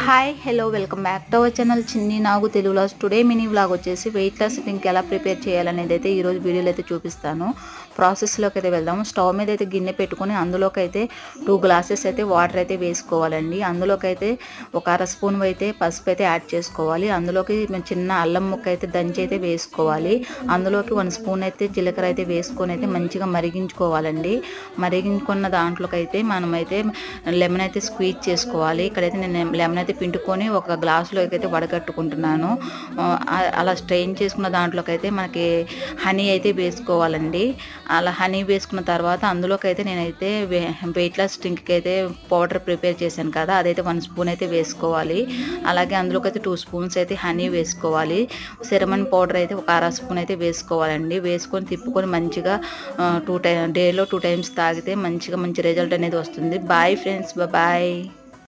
Hi hello welcome back to our channel Chinni Nagu Telugu vlogs. Today mini vlog వచ్చేసి weight loss drink ఎలా prepare చేయాలనేది అయితే ఈరోజు వీడియోలో అయితే చూపిస్తాను. ప్రాసెస్లోకి అయితే వెళ్దాము. స్టవ్ మీద అయితే గిన్నె పెట్టుకొని అందులోకి అయితే 2 గ్లాసెస్ అయితే వాటర్ అయితే వేసుకోవాలండి. అందులోకి అయితే ఒక అర స్పూన్ అయితే పసుపు అయితే యాడ్ చేసుకోవాలి. అందులోకి చిన్న అల్లం ముక్క అయితే దంచి అయితే వేసుకోవాలి. అందులోకి 1 స్పూన్ అయితే జీలకర్ర అయితే వేసుకొని అయితే మంచిగా మరిగించుకోవాలండి. మరిగించుకున్న దాంట్లోకి అయితే మనమైతే లెమన్ అయితే స్క్వీజ్ చేసుకోవాలి. ఇక్కడైతే నేను లెమన్ అయితే పిండుకొని ఒక గ్లాసులోకి అయితే వడగట్టుకుంటున్నాను. అలా స్ట్రెయిన్ చేసుకున్న దాంట్లోకి అయితే మనకి హనీ అయితే వేసుకోవాలండి. అలా హనీ వేసుకున్న తర్వాత అందులోకి అయితే నేనైతే వెయిట్ లాస్ డ్రింక్కి అయితే పౌడర్ ప్రిపేర్ చేశాను కదా, అదైతే 1 స్పూన్ అయితే వేసుకోవాలి. అలాగే అందులోకి అయితే 2 స్పూన్స్ అయితే హనీ వేసుకోవాలి. సెరమన్ పౌడర్ అయితే ఒక అర స్పూన్ అయితే వేసుకోవాలండి. వేసుకొని తిప్పుకొని మంచిగా డేలో 2 టైమ్స్ తాగితే మంచి రిజల్ట్ అనేది వస్తుంది. Bye friends, bye.